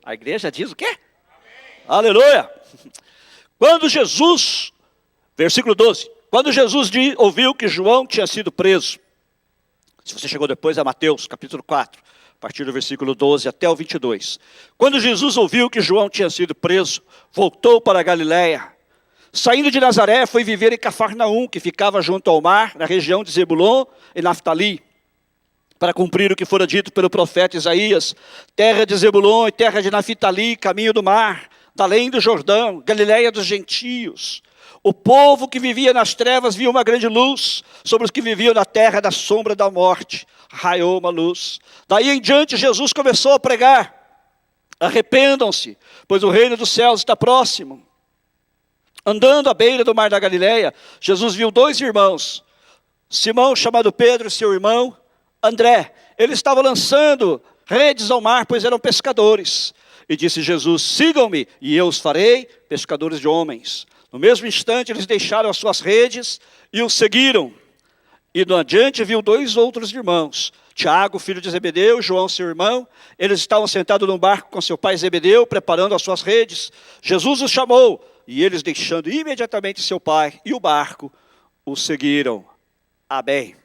A igreja diz o quê? Amém. Aleluia! Quando Jesus, versículo 12, quando Jesus ouviu que João tinha sido preso, se você chegou depois é Mateus, capítulo 4, a partir do versículo 12 até o 22. Quando Jesus ouviu que João tinha sido preso, voltou para a Galiléia. Saindo de Nazaré, foi viver em Cafarnaum, que ficava junto ao mar, na região de Zebulon e Naftali, para cumprir o que fora dito pelo profeta Isaías: terra de Zebulon e terra de Naftali, caminho do mar, da além do Jordão, Galiléia dos gentios. O povo que vivia nas trevas viu uma grande luz, sobre os que viviam na terra da sombra da morte raiou uma luz. Daí em diante Jesus começou a pregar: arrependam-se, pois o reino dos céus está próximo. Andando à beira do mar da Galiléia, Jesus viu dois irmãos, Simão, chamado Pedro, e seu irmão André. Ele estava lançando redes ao mar, pois eram pescadores. E disse Jesus: sigam-me, e eu os farei pescadores de homens. No mesmo instante, eles deixaram as suas redes e o seguiram. E no adiante viu dois outros irmãos, Tiago, filho de Zebedeu, e João, seu irmão. Eles estavam sentados num barco com seu pai Zebedeu, preparando as suas redes. Jesus os chamou, e eles, deixando imediatamente seu pai e o barco, o seguiram. Amém.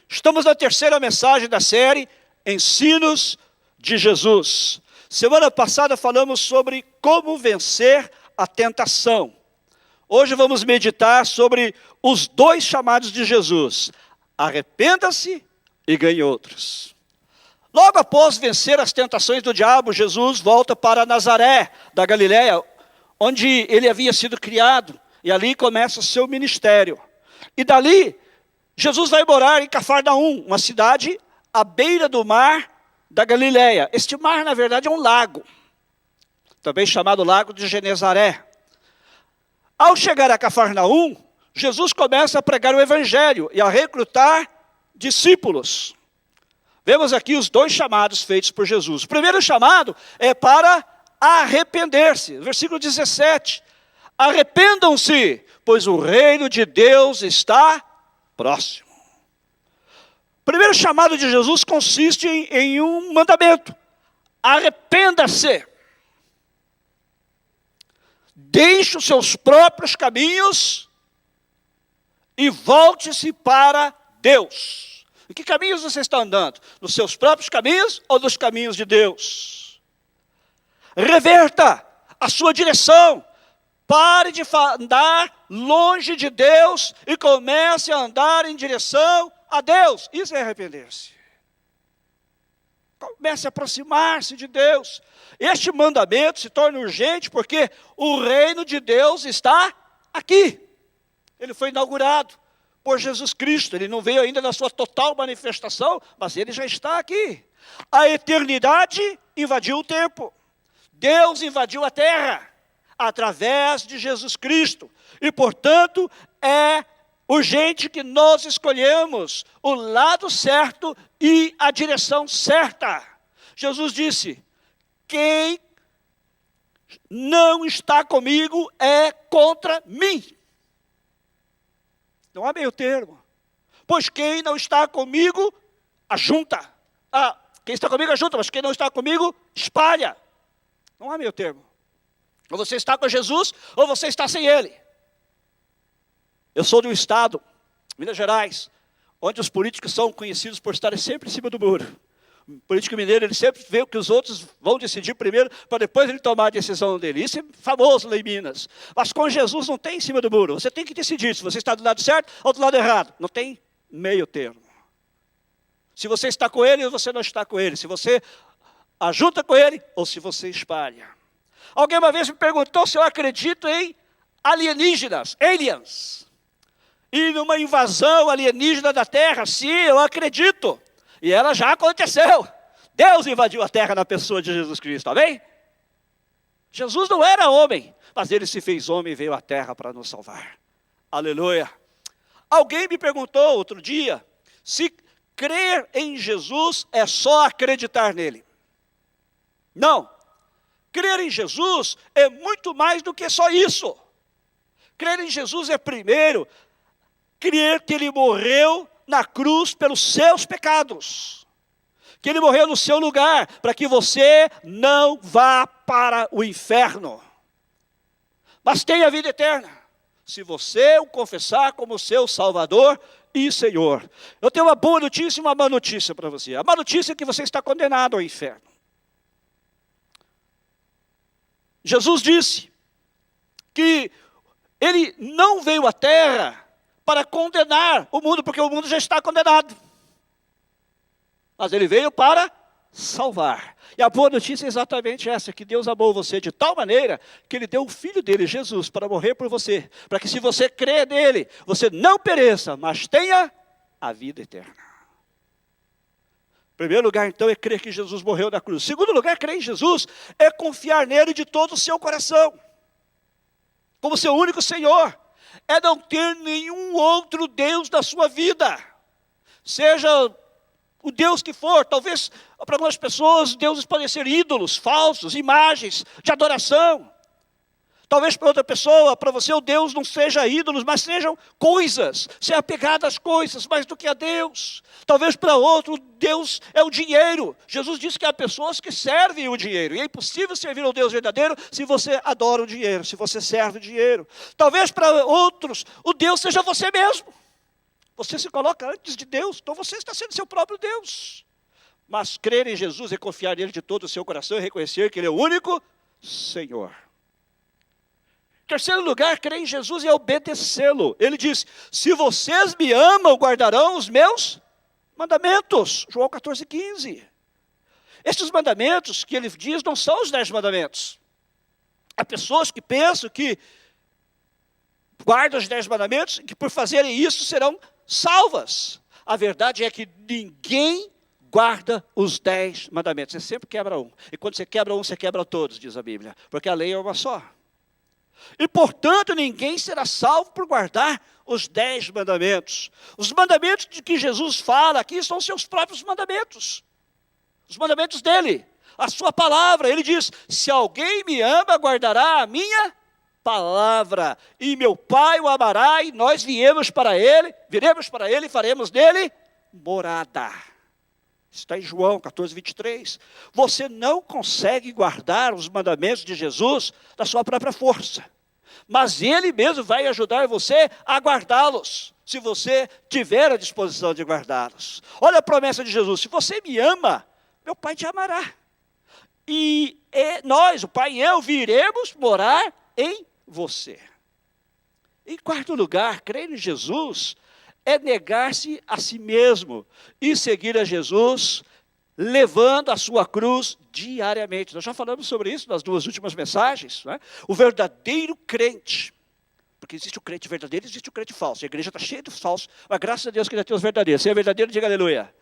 Estamos na terceira mensagem da série, Ensinos de Jesus. Semana passada falamos sobre como vencer a tentação. Hoje vamos meditar sobre os dois chamados de Jesus: arrependa-se e ganhe outros. Logo após vencer as tentações do diabo, Jesus volta para Nazaré, da Galiléia, onde ele havia sido criado, e ali começa o seu ministério. E dali, Jesus vai morar em Cafarnaum, uma cidade à beira do mar da Galiléia. Este mar, na verdade, é um lago, também chamado Lago de Genezaré. Ao chegar a Cafarnaum, Jesus começa a pregar o evangelho e a recrutar discípulos. Vemos aqui os dois chamados feitos por Jesus. O primeiro chamado é para arrepender-se. Versículo 17. Arrependam-se, pois o reino de Deus está próximo. O primeiro chamado de Jesus consiste em um mandamento: arrependa-se. Deixe os seus próprios caminhos e volte-se para Deus. Em que caminhos você está andando? Nos seus próprios caminhos ou nos caminhos de Deus? Reverta a sua direção. Pare de andar longe de Deus e comece a andar em direção a Deus. Isso é arrepender-se. Comece a aproximar-se de Deus. Este mandamento se torna urgente porque o reino de Deus está aqui. Ele foi inaugurado por Jesus Cristo. Ele não veio ainda na sua total manifestação, mas ele já está aqui. A eternidade invadiu o tempo. Deus invadiu a terra através de Jesus Cristo. E, portanto, é urgente que nós escolhemos o lado certo e a direção certa. Jesus disse: quem não está comigo é contra mim. Não há meio termo. Pois quem não está comigo, ajunta. Quem está comigo, ajunta, mas quem não está comigo, espalha. Não há meio termo. Ou você está com Jesus, ou você está sem Ele. Eu sou de um estado, Minas Gerais, onde os políticos são conhecidos por estarem sempre em cima do muro. O político mineiro, ele sempre vê o que os outros vão decidir primeiro, para depois ele tomar a decisão dele. Isso é famoso lá em Minas. Mas com Jesus não tem em cima do muro. Você tem que decidir se você está do lado certo ou do lado errado. Não tem meio termo. Se você está com Ele ou você não está com Ele. Se você ajunta com Ele ou se você espalha. Alguém uma vez me perguntou se eu acredito em alienígenas, aliens. E numa invasão alienígena da Terra. Sim, eu acredito. E ela já aconteceu. Deus invadiu a terra na pessoa de Jesus Cristo, amém? Jesus não era homem, mas ele se fez homem e veio à terra para nos salvar. Aleluia. Alguém me perguntou outro dia se crer em Jesus é só acreditar nele. Não. Crer em Jesus é muito mais do que só isso. Crer em Jesus é primeiro crer que ele morreu na cruz pelos seus pecados. que Ele morreu no seu lugar, para que você não vá para o inferno, mas tenha a vida eterna, se você o confessar como seu Salvador e Senhor. Eu tenho uma boa notícia e uma má notícia para você. A má notícia é que você está condenado ao inferno. Jesus disse que Ele não veio à terra para condenar o mundo, porque o mundo já está condenado. Mas Ele veio para salvar. E a boa notícia é exatamente essa, que Deus amou você de tal maneira que Ele deu o Filho dEle, Jesus, para morrer por você. Para que se você crer nele, você não pereça, mas tenha a vida eterna. Em primeiro lugar, então, é crer que Jesus morreu na cruz. Em segundo lugar, crer em Jesus é confiar nele de todo o seu coração, como seu único Senhor. É não ter nenhum outro Deus na sua vida. Seja o Deus que for, talvez para algumas pessoas, deuses podem ser ídolos, falsos, imagens de adoração. Talvez para outra pessoa, para você o Deus não seja ídolos, mas sejam coisas, ser apegado às coisas mais do que a Deus. Talvez para outro, Deus é o dinheiro. Jesus disse que há pessoas que servem o dinheiro, e é impossível servir ao Deus verdadeiro se você adora o dinheiro, se você serve o dinheiro. Talvez para outros, o Deus seja você mesmo. Você se coloca antes de Deus, então você está sendo seu próprio Deus. Mas crer em Jesus é confiar nele de todo o seu coração e reconhecer que Ele é o único Senhor. Em terceiro lugar, crer em Jesus é obedecê-lo. Ele diz, se vocês me amam, guardarão os meus mandamentos. João 14,15. Estes mandamentos que ele diz não são os 10 mandamentos. Há pessoas que pensam que guardam os 10 mandamentos e que por fazerem isso serão salvas. A verdade é que ninguém guarda os 10 mandamentos. Você sempre quebra um. E quando você quebra um, você quebra todos, diz a Bíblia. Porque a lei é uma só. E, portanto, ninguém será salvo por guardar os 10 mandamentos. Os mandamentos de que Jesus fala aqui são seus próprios mandamentos. Os mandamentos dele. A sua palavra. Ele diz, se alguém me ama, guardará a minha palavra. E meu Pai o amará, e nós viremos para ele e faremos nele morada. Está em João 14,23. Você não consegue guardar os mandamentos de Jesus da sua própria força. Mas Ele mesmo vai ajudar você a guardá-los, se você tiver a disposição de guardá-los. Olha a promessa de Jesus, se você me ama, meu Pai te amará. E nós, o Pai e eu, viremos morar em você. Em quarto lugar, crer em Jesus é negar-se a si mesmo e seguir a Jesus, levando a sua cruz diariamente. Nós já falamos sobre isso nas 2 últimas mensagens. Né? O verdadeiro crente, porque existe o crente verdadeiro e existe o crente falso. A igreja está cheia de falsos, mas graças a Deus que ainda tem os verdadeiros. Se é verdadeiro, diga aleluia.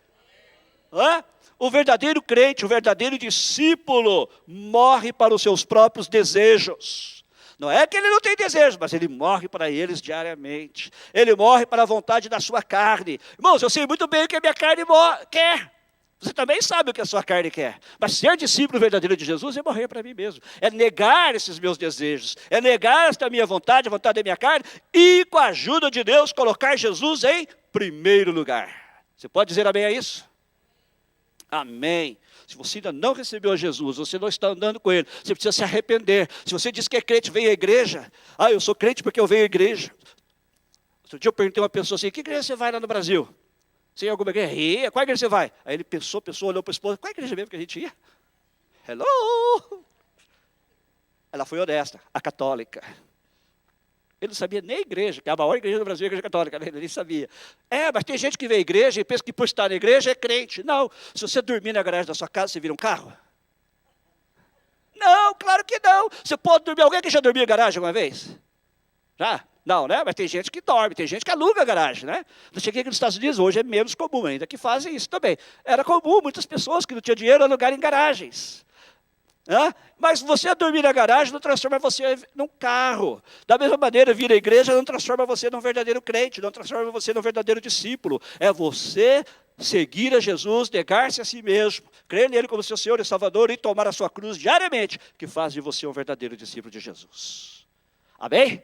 O verdadeiro crente, o verdadeiro discípulo, morre para os seus próprios desejos. Não é que ele não tem desejos, mas ele morre para eles diariamente. Ele morre para a vontade da sua carne. Irmãos, eu sei muito bem o que a minha carne quer. Você também sabe o que a sua carne quer. Mas ser discípulo verdadeiro de Jesus é morrer para mim mesmo. É negar esses meus desejos. É negar esta minha vontade, a vontade da minha carne. E com a ajuda de Deus, colocar Jesus em primeiro lugar. Você pode dizer amém a isso? Amém. Se você ainda não recebeu a Jesus, você não está andando com Ele, você precisa se arrepender. Se você diz que é crente, vem à igreja. Eu sou crente porque eu venho à igreja. Outro dia eu perguntei a uma pessoa assim, que igreja você vai lá no Brasil? Você ia alguma igreja? Qual igreja você vai? Aí ele pensou, olhou para a esposa, qual igreja mesmo que a gente ia? Hello! Ela foi honesta, a católica. Ele não sabia nem a igreja, que é a maior igreja do Brasil é a igreja católica, ele nem sabia. Mas tem gente que vê a igreja e pensa que por estar na igreja é crente. Não, se você dormir na garagem da sua casa, você vira um carro? Não, claro que não. Você pode dormir, alguém que já dormiu em garagem alguma vez? Já? Não, né? Mas tem gente que dorme, tem gente que aluga a garagem, né? Eu cheguei aqui nos Estados Unidos, hoje é menos comum ainda, que fazem isso também. Era comum, muitas pessoas que não tinham dinheiro alugarem garagens. Mas você dormir na garagem não transforma você num carro. Da mesma maneira, vir à igreja não transforma você num verdadeiro crente, não transforma você num verdadeiro discípulo. É você seguir a Jesus, negar-se a si mesmo, crer nele como seu Senhor e Salvador e tomar a sua cruz diariamente, que faz de você um verdadeiro discípulo de Jesus. Amém?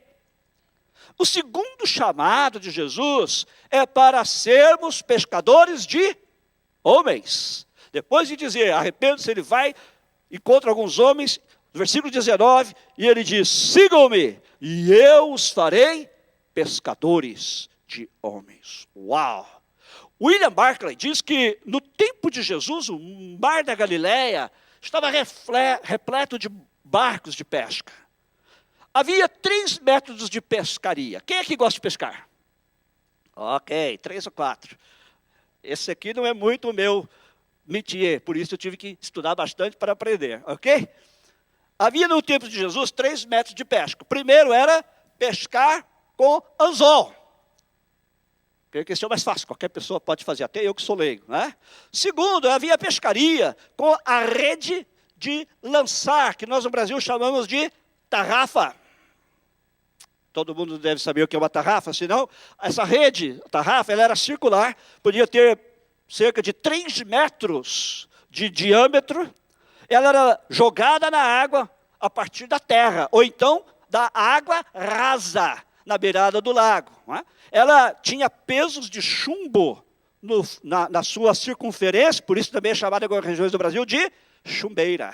O segundo chamado de Jesus é para sermos pescadores de homens. Depois de dizer, arrependa-se, ele vai, encontra alguns homens, no versículo 19, e ele diz, sigam-me, e eu os farei pescadores de homens. Uau! William Barclay diz que no tempo de Jesus, o mar da Galileia estava repleto de barcos de pesca. Havia 3 métodos de pescaria. Quem é que gosta de pescar? Ok, 3 ou 4. Esse aqui não é muito o meu métier, por isso eu tive que estudar bastante para aprender, ok? Havia no tempo de Jesus 3 métodos de pesca. O primeiro era pescar com anzol. Creio que esse é o mais fácil, qualquer pessoa pode fazer, até eu que sou leigo, né? Segundo, havia pescaria com a rede de lançar, que nós no Brasil chamamos de tarrafa. Todo mundo deve saber o que é uma tarrafa, senão, essa rede, tarrafa, ela era circular, podia ter cerca de 3 metros de diâmetro, ela era jogada na água a partir da terra, ou então da água rasa, na beirada do lago. Não é? Ela tinha pesos de chumbo na sua circunferência, por isso também é chamada em algumas regiões do Brasil de chumbeira.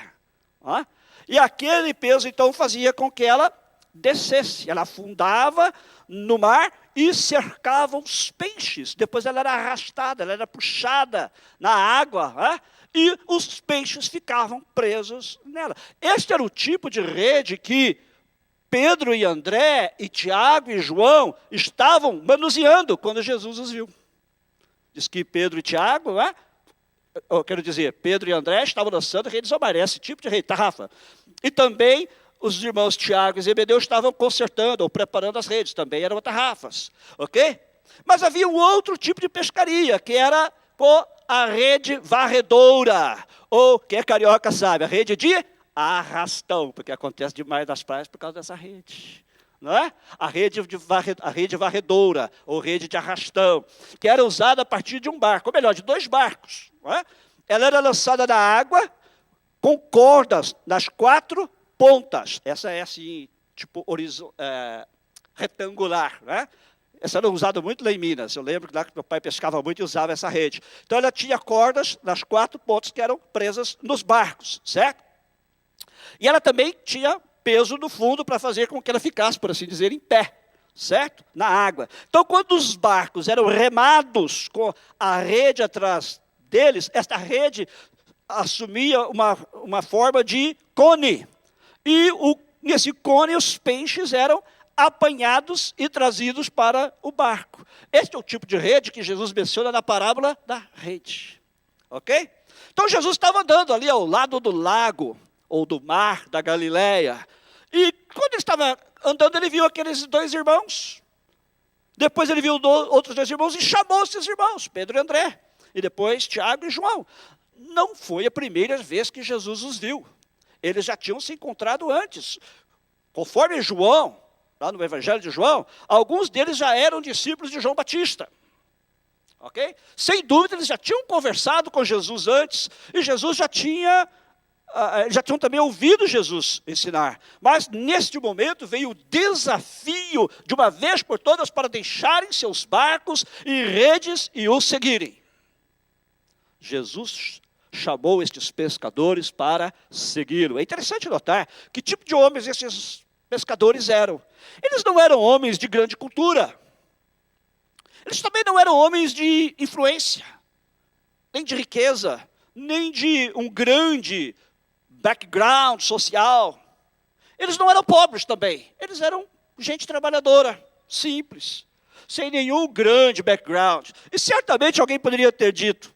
Não é? E aquele peso, então, fazia com que ela descesse, ela afundava no mar e cercava os peixes. Depois ela era arrastada, ela era puxada na água, né? E os peixes ficavam presos nela. Este era o tipo de rede que Pedro e André, e Tiago e João estavam manuseando quando Jesus os viu. Diz que Pedro e Tiago, né? Pedro e André estavam lançando redes ao mar, esse tipo de rede, tarrafa. E também os irmãos Tiago e Zebedeu estavam consertando ou preparando as redes, também eram tarrafas, ok? Mas havia um outro tipo de pescaria, que era com a rede varredora, ou, quem é carioca sabe, a rede de arrastão, porque acontece demais nas praias por causa dessa rede. Não é? A rede varredora, ou rede de arrastão, que era usada a partir de um barco, ou melhor, de 2 barcos. Não é? Ela era lançada na água com cordas nas 4 pontas. Essa é assim, tipo retangular. Né? Essa era usada muito lá em Minas. Eu lembro que lá que meu pai pescava muito e usava essa rede. Então ela tinha cordas nas 4 pontas que eram presas nos barcos, certo? E ela também tinha peso no fundo para fazer com que ela ficasse, por assim dizer, em pé, certo? Na água. Então, quando os barcos eram remados com a rede atrás deles, esta rede assumia uma forma de cone. E nesse cone os peixes eram apanhados e trazidos para o barco. Este é o tipo de rede que Jesus menciona na parábola da rede. Ok? Então, Jesus estava andando ali ao lado do lago, ou do mar da Galileia. E quando ele estava andando, ele viu aqueles 2 irmãos. Depois ele viu outros 2 irmãos e chamou esses irmãos, Pedro e André. E depois Tiago e João. Não foi a primeira vez que Jesus os viu. Eles já tinham se encontrado antes. Conforme João, lá no Evangelho de João, alguns deles já eram discípulos de João Batista. Ok? Sem dúvida, eles já tinham conversado com Jesus antes. E Jesus já tinham também ouvido Jesus ensinar. Mas, neste momento, veio o desafio, de uma vez por todas, para deixarem seus barcos e redes e o seguirem. Jesus chamou estes pescadores para segui-lo. É interessante notar que tipo de homens esses pescadores eram. Eles não eram homens de grande cultura. Eles também não eram homens de influência, nem de riqueza, nem de um grande background social. Eles não eram pobres também. Eles eram gente trabalhadora, simples, sem nenhum grande background. E certamente alguém poderia ter dito,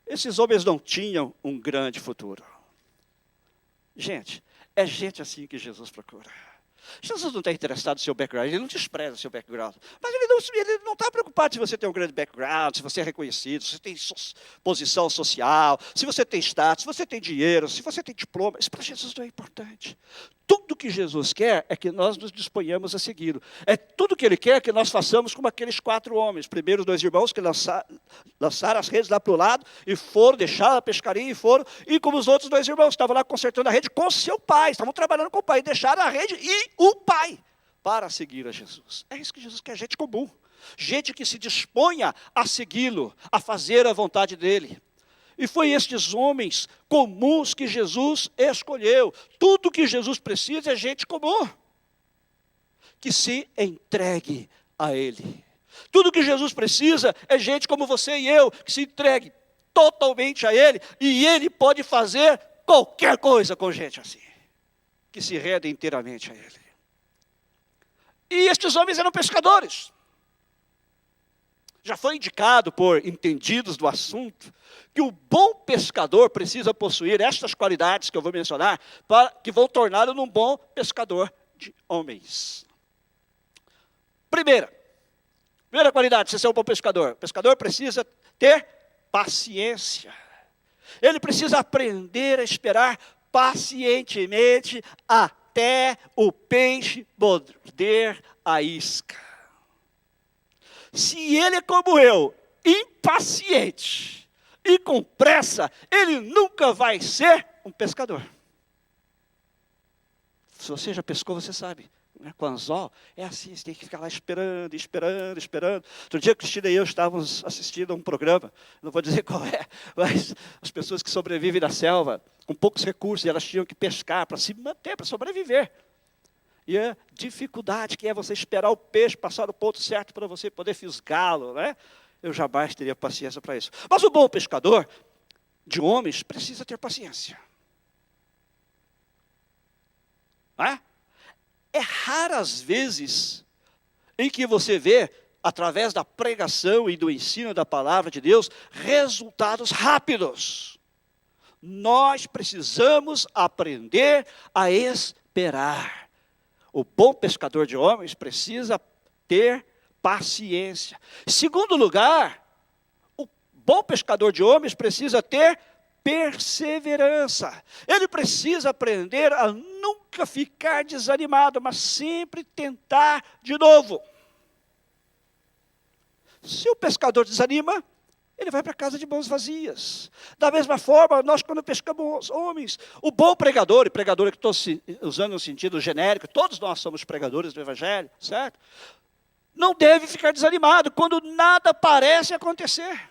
esses homens não tinham um grande futuro. Gente, é gente assim que Jesus procura. Jesus não está interessado no seu background, ele não despreza o seu background. Mas ele não está preocupado se você tem um grande background, se você é reconhecido, se você tem posição social, se você tem status, se você tem dinheiro, se você tem diploma. Isso para Jesus não é importante. Tudo que Jesus quer é que nós nos disponhamos a segui-lo. É tudo que ele quer que nós façamos como aqueles 4 homens. Primeiro os 2 irmãos que lançaram as redes lá para o lado e foram, deixaram a pescaria e foram. E como os outros 2 irmãos estavam lá consertando a rede com seu pai, estavam trabalhando com o pai, deixaram a rede e o pai para seguir a Jesus. É isso que Jesus quer, gente comum. Gente que se disponha a segui-lo, a fazer a vontade dele. E foi estes homens comuns que Jesus escolheu. Tudo que Jesus precisa é gente comum, que se entregue a Ele. Tudo que Jesus precisa é gente como você e eu, que se entregue totalmente a Ele. E Ele pode fazer qualquer coisa com gente assim, que se renda inteiramente a Ele. E estes homens eram pescadores. Já foi indicado por entendidos do assunto que o bom pescador precisa possuir estas qualidades que eu vou mencionar, que vão torná-lo um bom pescador de homens. Primeira qualidade, se você é um bom pescador. O pescador precisa ter paciência. Ele precisa aprender a esperar pacientemente até o peixe morder a isca. Se ele é como eu, impaciente e com pressa, ele nunca vai ser um pescador. Se você já pescou, você sabe. Com anzol, é assim, você tem que ficar lá esperando. Outro dia, Cristina e eu estávamos assistindo a um programa, não vou dizer qual é, mas as pessoas que sobrevivem na selva, com poucos recursos, elas tinham que pescar para se manter, para sobreviver. E a dificuldade que é você esperar o peixe passar no ponto certo para você poder fisgá-lo, né? Eu jamais teria paciência para isso. Mas o bom pescador de homens precisa ter paciência. É raras vezes em que você vê, através da pregação e do ensino da palavra de Deus, resultados rápidos. Nós precisamos aprender a esperar. O bom pescador de homens precisa ter paciência. Segundo lugar, o bom pescador de homens precisa ter perseverança. Ele precisa aprender a nunca ficar desanimado, mas sempre tentar de novo. Se o pescador desanima, ele vai para casa de mãos vazias. Da mesma forma, nós quando pescamos homens, o bom pregador, e pregador que estou usando no sentido genérico, todos nós somos pregadores do Evangelho, certo? Não deve ficar desanimado quando nada parece acontecer.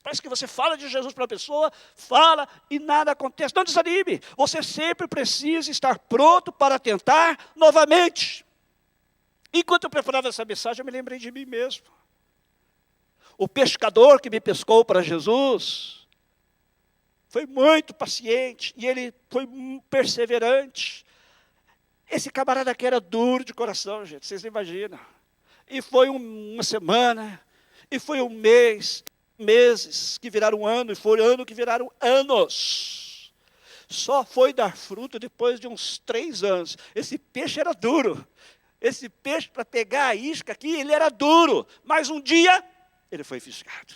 Parece que você fala de Jesus para a pessoa, fala e nada acontece. Não desanime, você sempre precisa estar pronto para tentar novamente. Enquanto eu preparava essa mensagem, eu me lembrei de mim mesmo. O pescador que me pescou para Jesus foi muito paciente e ele foi perseverante. Esse camarada aqui era duro de coração, gente, vocês não imaginam. E foi uma semana, e foi um mês, meses que viraram um ano, e foi ano que viraram anos. Só foi dar fruto depois de uns 3 anos. Esse peixe era duro. Esse peixe, para pegar a isca aqui, ele era duro. Mas um dia, ele foi fisgado.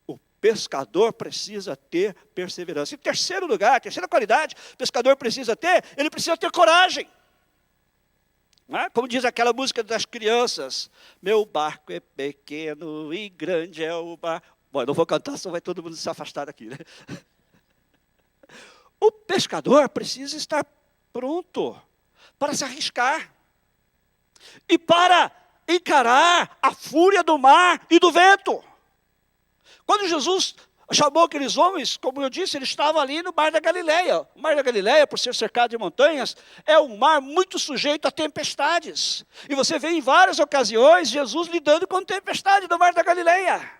O pescador precisa ter perseverança. Em terceiro lugar, terceira qualidade, o pescador precisa ter, ele precisa ter coragem. Como diz aquela música das crianças, meu barco é pequeno e grande é o barco. Bom, eu não vou cantar, só vai todo mundo se afastar daqui, né? O pescador precisa estar pronto para se arriscar e para encarar a fúria do mar e do vento. Quando Jesus chamou aqueles homens, como eu disse, ele estava ali no Mar da Galileia. O Mar da Galileia, por ser cercado de montanhas, é um mar muito sujeito a tempestades. E você vê em várias ocasiões Jesus lidando com tempestade no Mar da Galileia.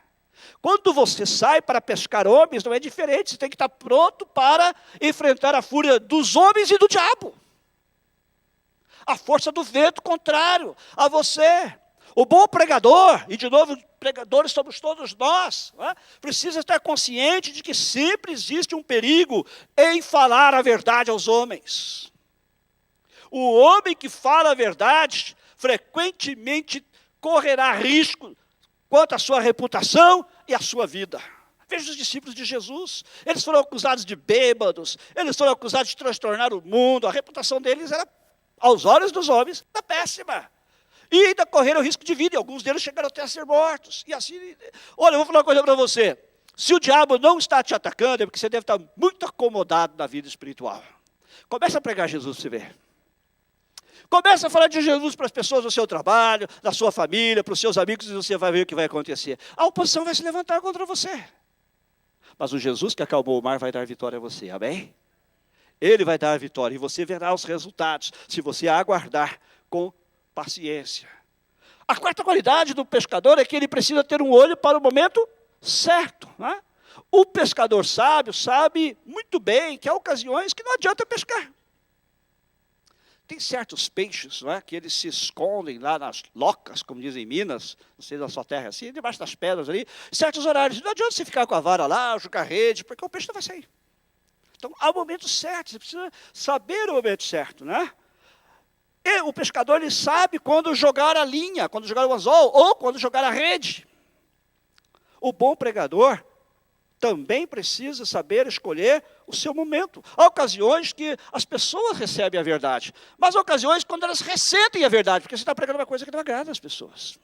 Quando você sai para pescar homens, não é diferente, você tem que estar pronto para enfrentar a fúria dos homens e do diabo. A força do vento contrário a você. O bom pregador, e de novo, pregadores somos todos nós, precisa estar consciente de que sempre existe um perigo em falar a verdade aos homens. O homem que fala a verdade, frequentemente correrá risco quanto à sua reputação e à sua vida. Veja os discípulos de Jesus, eles foram acusados de bêbados, eles foram acusados de transtornar o mundo, a reputação deles era, aos olhos dos homens, era péssima. E ainda correram risco de vida, e alguns deles chegaram até a ser mortos. E assim, olha, eu vou falar uma coisa para você. Se o diabo não está te atacando, é porque você deve estar muito acomodado na vida espiritual. Começa a pregar Jesus para você ver. Começa a falar de Jesus para as pessoas do seu trabalho, da sua família, para os seus amigos, e você vai ver o que vai acontecer. A oposição vai se levantar contra você. Mas o Jesus que acalmou o mar vai dar vitória a você, amém? Ele vai dar a vitória e você verá os resultados, se você aguardar com paciência. A quarta qualidade do pescador é que ele precisa ter um olho para o momento certo, né? O pescador sábio sabe muito bem que há ocasiões que não adianta pescar. Tem certos peixes, não é, que eles se escondem lá nas locas, como dizem em Minas, não sei da sua terra assim, debaixo das pedras ali, certos horários. Não adianta você ficar com a vara lá, jogar rede, porque o peixe não vai sair. Então, há o momento certo, você precisa saber o momento certo, né? E o pescador, ele sabe quando jogar a linha, quando jogar o anzol, ou quando jogar a rede. O bom pregador também precisa saber escolher o seu momento. Há ocasiões que as pessoas recebem a verdade, mas há ocasiões quando elas ressentem a verdade, porque você está pregando uma coisa que não agrada às pessoas.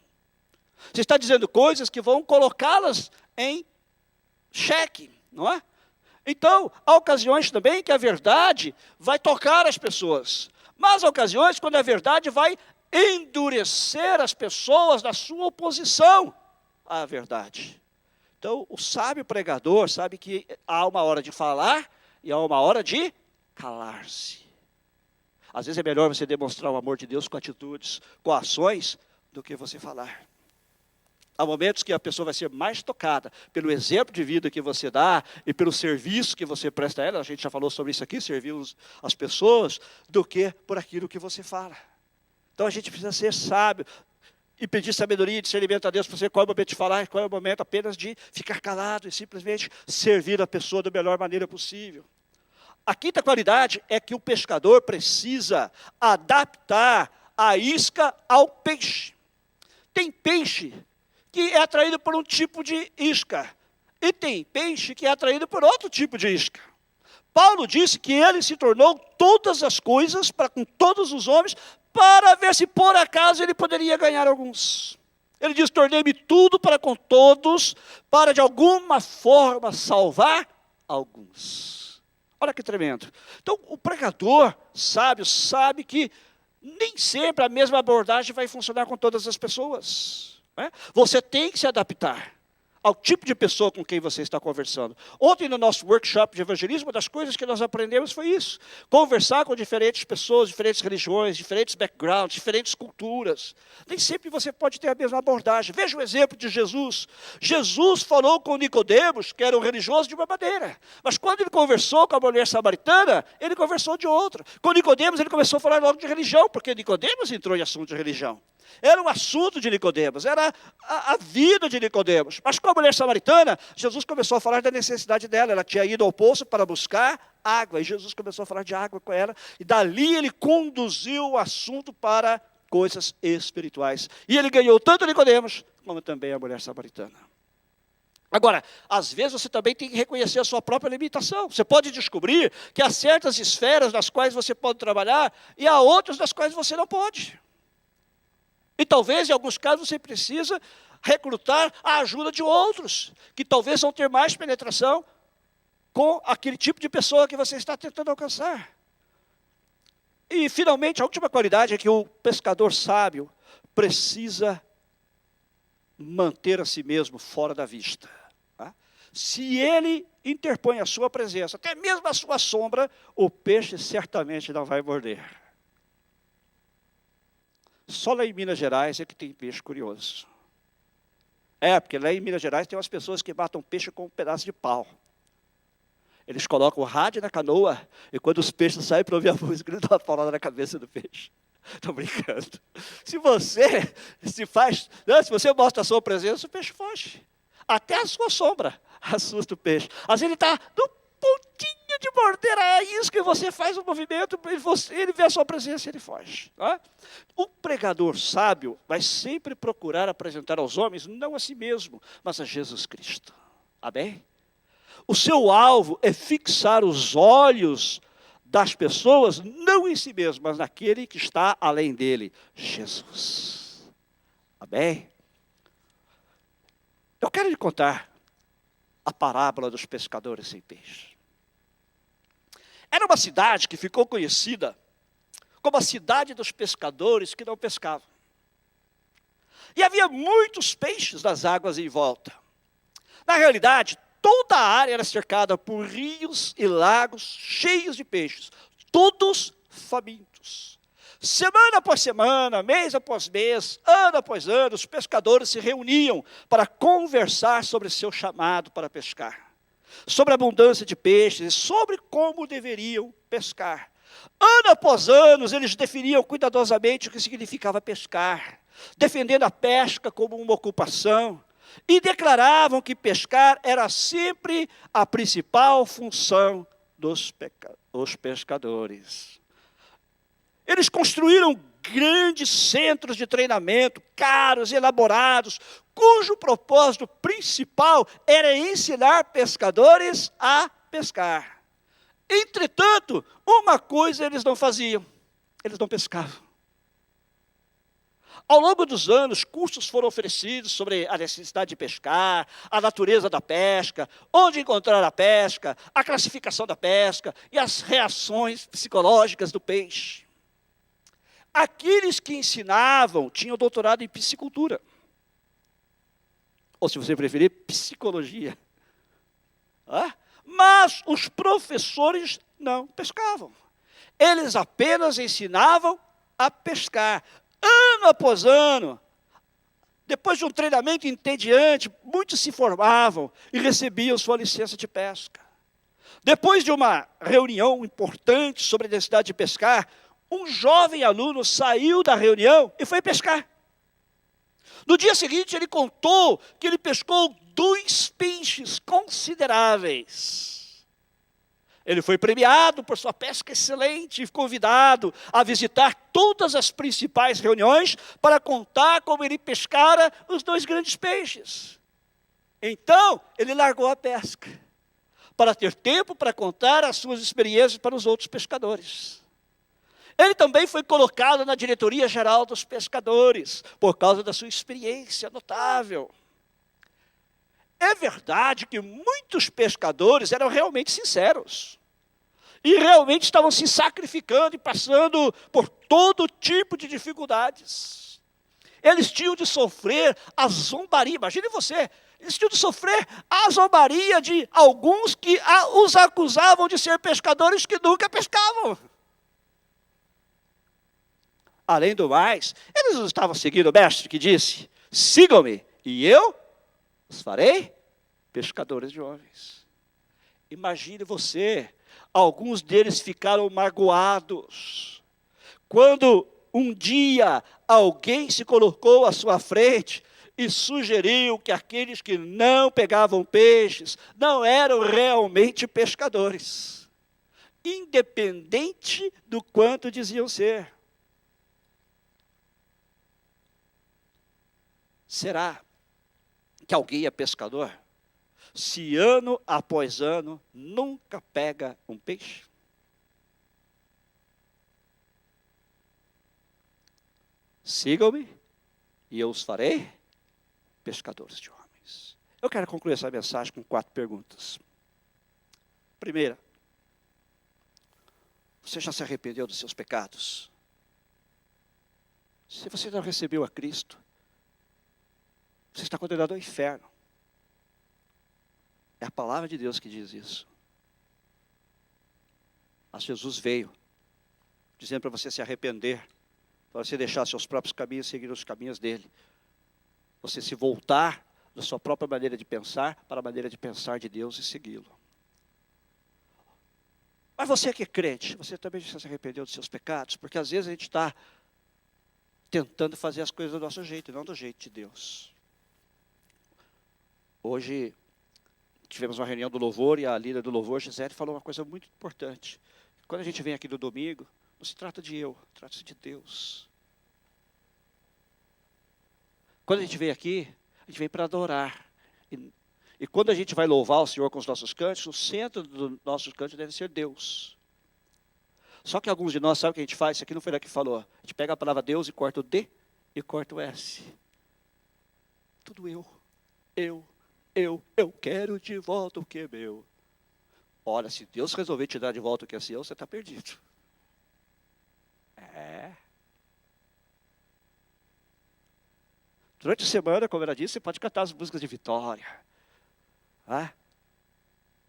Você está dizendo coisas que vão colocá-las em xeque, não é? Então, há ocasiões também que a verdade vai tocar as pessoas, mas há ocasiões quando a verdade vai endurecer as pessoas na sua oposição à verdade. Então, o sábio pregador sabe que há uma hora de falar e há uma hora de calar-se. Às vezes é melhor você demonstrar o amor de Deus com atitudes, com ações, do que você falar. Há momentos que a pessoa vai ser mais tocada pelo exemplo de vida que você dá e pelo serviço que você presta a ela, a gente já falou sobre isso aqui, servir as pessoas, do que por aquilo que você fala. Então, a gente precisa ser sábio e pedir sabedoria e discernimento a Deus para você qual é o momento de falar, qual é o momento apenas de ficar calado e simplesmente servir a pessoa da melhor maneira possível. A quinta qualidade é que o pescador precisa adaptar a isca ao peixe. Tem peixe que é atraído por um tipo de isca, e tem peixe que é atraído por outro tipo de isca. Paulo disse que ele se tornou todas as coisas para com todos os homens, para ver se por acaso ele poderia ganhar alguns. Ele diz, tornei-me tudo para com todos, para de alguma forma salvar alguns. Olha que tremendo. Então, o pregador sábio sabe que nem sempre a mesma abordagem vai funcionar com todas as pessoas, né? Você tem que se adaptar ao tipo de pessoa com quem você está conversando. Ontem, no nosso workshop de evangelismo, uma das coisas que nós aprendemos foi isso. Conversar com diferentes pessoas, diferentes religiões, diferentes backgrounds, diferentes culturas. Nem sempre você pode ter a mesma abordagem. Veja o exemplo de Jesus. Jesus falou com Nicodemos, que era um religioso de uma maneira. Mas quando ele conversou com a mulher samaritana, ele conversou de outra. Com Nicodemos, ele começou a falar logo de religião, porque Nicodemos entrou em assunto de religião. Era um assunto de Nicodemos, era a vida de Nicodemos. Mas com a mulher samaritana, Jesus começou a falar da necessidade dela. Ela tinha ido ao poço para buscar água, e Jesus começou a falar de água com ela. E dali ele conduziu o assunto para coisas espirituais. E ele ganhou tanto Nicodemos, como também a mulher samaritana. Agora, às vezes você também tem que reconhecer a sua própria limitação. Você pode descobrir que há certas esferas nas quais você pode trabalhar, e há outras nas quais você não pode. E talvez, em alguns casos, você precisa recrutar a ajuda de outros, que talvez vão ter mais penetração com aquele tipo de pessoa que você está tentando alcançar. E, finalmente, a última qualidade é que o pescador sábio precisa manter a si mesmo fora da vista. Tá? Se ele interpõe a sua presença, até mesmo a sua sombra, o peixe certamente não vai morder. Só lá em Minas Gerais é que tem peixe curioso. Porque lá em Minas Gerais tem umas pessoas que matam peixe com um pedaço de pau. Eles colocam o rádio na canoa e quando os peixes saem para ouvir a música, eles dão uma paulada na cabeça do peixe. Estou brincando. Se você mostra a sua presença, o peixe foge. Até a sua sombra assusta o peixe. Às vezes ele está no pontinho de morder a isca e você faz um movimento, ele vê a sua presença e ele foge. Tá? O pregador sábio vai sempre procurar apresentar aos homens, não a si mesmo, mas a Jesus Cristo. Amém? O seu alvo é fixar os olhos das pessoas, não em si mesmo, mas naquele que está além dele, Jesus. Amém? Eu quero lhe contar a parábola dos pescadores sem peixe. Era uma cidade que ficou conhecida como a cidade dos pescadores que não pescavam. E havia muitos peixes nas águas em volta. Na realidade, toda a área era cercada por rios e lagos cheios de peixes, todos famintos. Semana após semana, mês após mês, ano após ano, os pescadores se reuniam para conversar sobre seu chamado para pescar, sobre a abundância de peixes e sobre como deveriam pescar. Ano após ano, eles definiam cuidadosamente o que significava pescar, defendendo a pesca como uma ocupação, e declaravam que pescar era sempre a principal função dos pescadores. Eles construíram grandes centros de treinamento, caros e elaborados, cujo propósito principal era ensinar pescadores a pescar. Entretanto, uma coisa eles não faziam: eles não pescavam. Ao longo dos anos, cursos foram oferecidos sobre a necessidade de pescar, a natureza da pesca, onde encontrar a pesca, a classificação da pesca e as reações psicológicas do peixe. Aqueles que ensinavam tinham doutorado em piscicultura, ou se você preferir, psicologia. Mas os professores não pescavam. Eles apenas ensinavam a pescar. Ano após ano, depois de um treinamento entediante, muitos se formavam e recebiam sua licença de pesca. Depois de uma reunião importante sobre a necessidade de pescar, um jovem aluno saiu da reunião e foi pescar. No dia seguinte, ele contou que ele pescou 2 peixes consideráveis. Ele foi premiado por sua pesca excelente e convidado a visitar todas as principais reuniões para contar como ele pescara os 2 grandes peixes. Então, ele largou a pesca para ter tempo para contar as suas experiências para os outros pescadores. Ele também foi colocado na diretoria geral dos pescadores, por causa da sua experiência notável. É verdade que muitos pescadores eram realmente sinceros, e realmente estavam se sacrificando e passando por todo tipo de dificuldades. Eles tinham de sofrer a zombaria, imagine você, eles tinham de sofrer a zombaria de alguns que os acusavam de ser pescadores que nunca pescavam. Além do mais, eles não estavam seguindo o mestre que disse: sigam-me, e eu os farei pescadores de homens. Imagine você, alguns deles ficaram magoados, quando um dia alguém se colocou à sua frente e sugeriu que aqueles que não pegavam peixes não eram realmente pescadores, independente do quanto diziam ser. Será que alguém é pescador se ano após ano nunca pega um peixe? Sigam-me e eu os farei pescadores de homens. Eu quero concluir essa mensagem com 4 perguntas. Primeira, você já se arrependeu dos seus pecados? Se você não recebeu a Cristo, você está condenado ao inferno. É a palavra de Deus que diz isso. Mas Jesus veio dizendo para você se arrepender, para você deixar seus próprios caminhos e seguir os caminhos dele. Você se voltar da sua própria maneira de pensar para a maneira de pensar de Deus e segui-lo. Mas você que é crente, você também já se arrependeu dos seus pecados? Porque às vezes a gente está tentando fazer as coisas do nosso jeito, e não do jeito de Deus. Hoje tivemos uma reunião do louvor e a líder do louvor, Gisele, falou uma coisa muito importante. Quando a gente vem aqui no domingo, não se trata de eu, trata-se de Deus. Quando a gente vem aqui, a gente vem para adorar. E quando a gente vai louvar o Senhor com os nossos cânticos, o centro do nosso cântico deve ser Deus. Só que alguns de nós sabem o que a gente faz? Isso aqui não foi ela que falou. A gente pega a palavra Deus e corta o D e corta o S. Tudo eu quero de volta o que é meu. Olha, se Deus resolver te dar de volta o que é seu, você está perdido. Durante a semana, como ela disse, você pode cantar as músicas de vitória.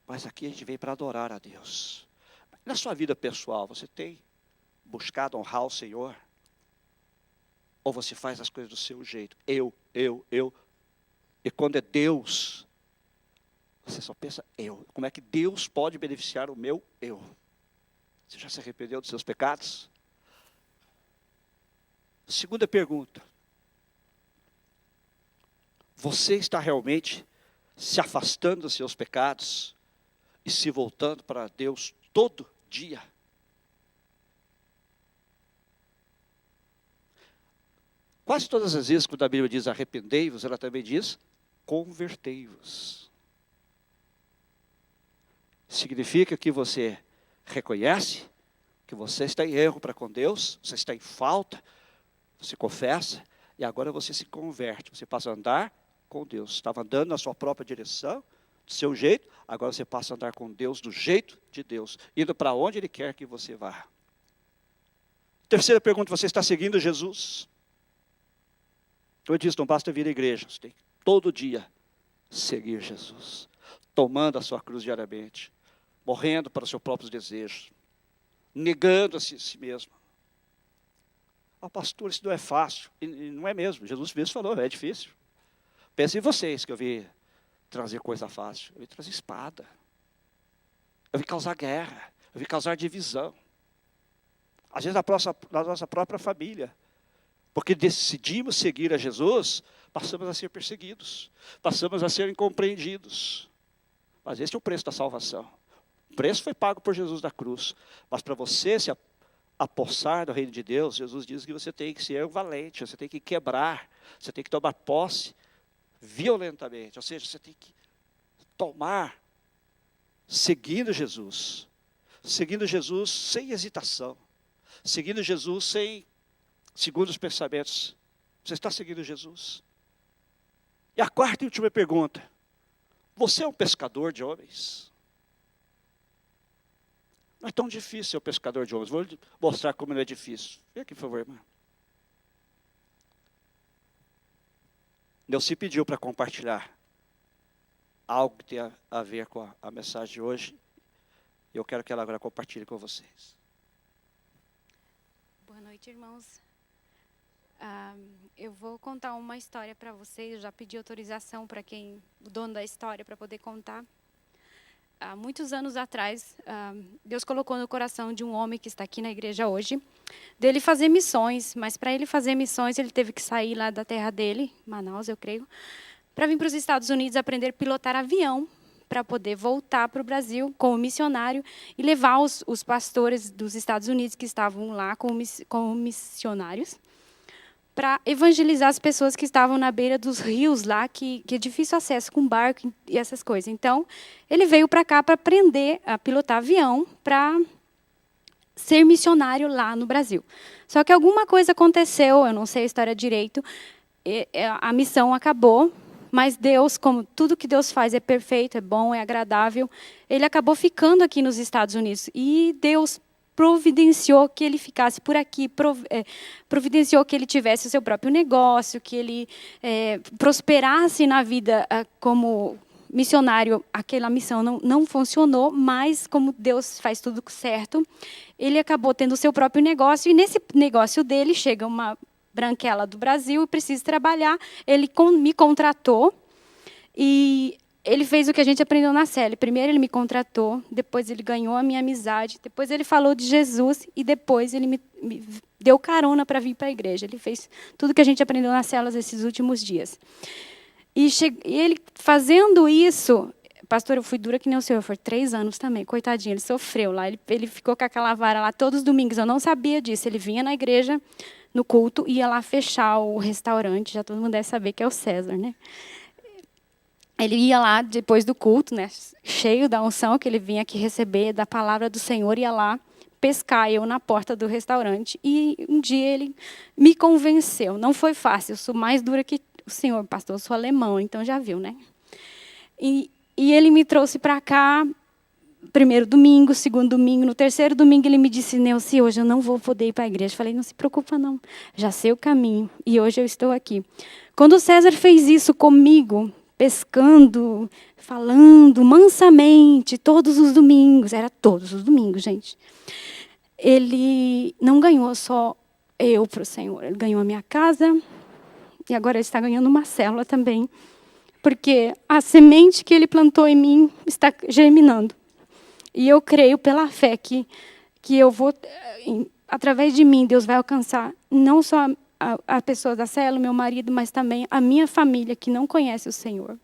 Mas aqui a gente veio para adorar a Deus. Na sua vida pessoal, você tem buscado honrar o Senhor? Ou você faz as coisas do seu jeito? Eu. E quando é Deus, você só pensa eu. Como é que Deus pode beneficiar o meu eu? Você já se arrependeu dos seus pecados? Segunda pergunta. Você está realmente se afastando dos seus pecados e se voltando para Deus todo dia? Quase todas as vezes quando a Bíblia diz arrependei-vos, ela também diz convertei-vos. Significa que você reconhece que você está em erro para com Deus, você está em falta, você confessa, e agora você se converte, você passa a andar com Deus. Estava andando na sua própria direção, do seu jeito, agora você passa a andar com Deus do jeito de Deus, indo para onde Ele quer que você vá. Terceira pergunta, você está seguindo Jesus? Eu disse, não basta vir à igreja, você tem que todo dia seguir Jesus, tomando a sua cruz diariamente, morrendo para os seus próprios desejos, negando-se a si mesmo. Pastor, isso não é fácil. E não é mesmo, Jesus mesmo falou, é difícil. Pensem em vocês que eu vim trazer coisa fácil. Eu vim trazer espada. Eu vim causar guerra. Eu vim causar divisão. Às vezes na nossa própria família. Porque decidimos seguir a Jesus, passamos a ser perseguidos. Passamos a ser incompreendidos. Mas esse é o preço da salvação. O preço foi pago por Jesus na cruz. Mas para você se apossar do reino de Deus, Jesus diz que você tem que ser um valente, você tem que quebrar, você tem que tomar posse violentamente. Ou seja, você tem que tomar, seguindo Jesus sem hesitação, seguindo Jesus segundo os pensamentos. Você está seguindo Jesus? E a quarta e última pergunta, você é um pescador de homens? Não é tão difícil ser um pescador de homens. Vou mostrar como não é difícil. Vem aqui, por favor, irmã. Nelci pediu para compartilhar algo que tem a ver com a mensagem de hoje. E eu quero que ela agora compartilhe com vocês. Boa noite, irmãos. Eu vou contar uma história para vocês. Eu já pedi autorização para o dono da história, para poder contar. Há muitos anos atrás, Deus colocou no coração de um homem que está aqui na igreja hoje, dele fazer missões, mas para ele fazer missões, ele teve que sair lá da terra dele, Manaus, eu creio, para vir para os Estados Unidos aprender a pilotar avião, para poder voltar para o Brasil como missionário e levar os pastores dos Estados Unidos que estavam lá como missionários, para evangelizar as pessoas que estavam na beira dos rios lá, que é difícil acesso com barco e essas coisas. Então, ele veio para cá para aprender a pilotar avião, para ser missionário lá no Brasil. Só que alguma coisa aconteceu, eu não sei a história direito, a missão acabou, mas Deus, como tudo que Deus faz é perfeito, é bom, é agradável, ele acabou ficando aqui nos Estados Unidos. E Deus providenciou que ele ficasse por aqui, providenciou que ele tivesse o seu próprio negócio, que ele prosperasse na vida como missionário. Aquela missão não funcionou, mas como Deus faz tudo certo, ele acabou tendo o seu próprio negócio, e nesse negócio dele chega uma branquela do Brasil e precisa trabalhar. Ele me contratou e ele fez o que a gente aprendeu na célula. Primeiro ele me contratou, depois ele ganhou a minha amizade, depois ele falou de Jesus e depois ele me deu carona para vir para a igreja. Ele fez tudo que a gente aprendeu nas células esses últimos dias. E ele fazendo isso, pastor, eu fui dura que nem o senhor, foi 3 anos também, coitadinho, ele sofreu lá, ele ficou com aquela vara lá todos os domingos, eu não sabia disso, ele vinha na igreja, no culto, ia lá fechar o restaurante, já todo mundo deve saber que é o César, né? Ele ia lá depois do culto, né, cheio da unção que ele vinha aqui receber, da palavra do Senhor, ia lá pescar eu na porta do restaurante. E um dia ele me convenceu. Não foi fácil, eu sou mais dura que o senhor, pastor, eu sou alemão, então já viu, né? E ele me trouxe para cá, primeiro domingo, segundo domingo, no terceiro domingo ele me disse, Nelci, hoje eu não vou poder ir para a igreja. Eu falei, não se preocupa não, já sei o caminho, e hoje eu estou aqui. Quando o César fez isso comigo, pescando, falando mansamente todos os domingos. Era todos os domingos, gente. Ele não ganhou só eu para o Senhor. Ele ganhou a minha casa e agora ele está ganhando uma célula também. Porque a semente que ele plantou em mim está germinando. E eu creio pela fé que eu vou, através de mim, Deus vai alcançar não só a pessoa da célula, meu marido, mas também a minha família que não conhece o Senhor.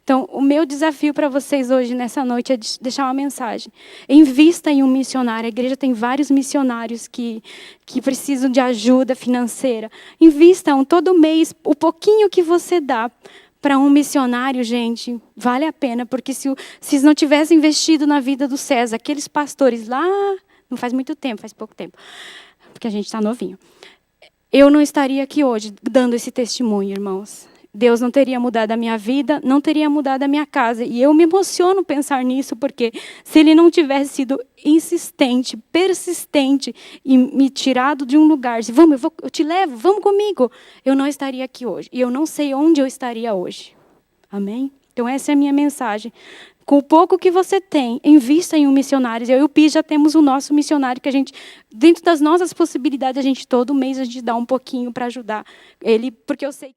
Então, o meu desafio para vocês hoje, nessa noite, é deixar uma mensagem. Invista em um missionário. A igreja tem vários missionários que precisam de ajuda financeira. Invista todo mês, o pouquinho que você dá para um missionário, gente, vale a pena. Porque se não tivesse investido na vida do César, aqueles pastores lá, não faz muito tempo, faz pouco tempo, porque a gente está novinho. Eu não estaria aqui hoje dando esse testemunho, irmãos. Deus não teria mudado a minha vida, não teria mudado a minha casa. E eu me emociono pensar nisso, porque se ele não tivesse sido insistente, persistente e me tirado de um lugar, se vamos, eu te levo, vamos comigo, eu não estaria aqui hoje. E eu não sei onde eu estaria hoje. Amém? Então essa é a minha mensagem. Com o pouco que você tem, invista em um missionário. Eu e o Pi já temos o nosso missionário que a gente, dentro das nossas possibilidades, todo mês a gente dá um pouquinho para ajudar ele, porque eu sei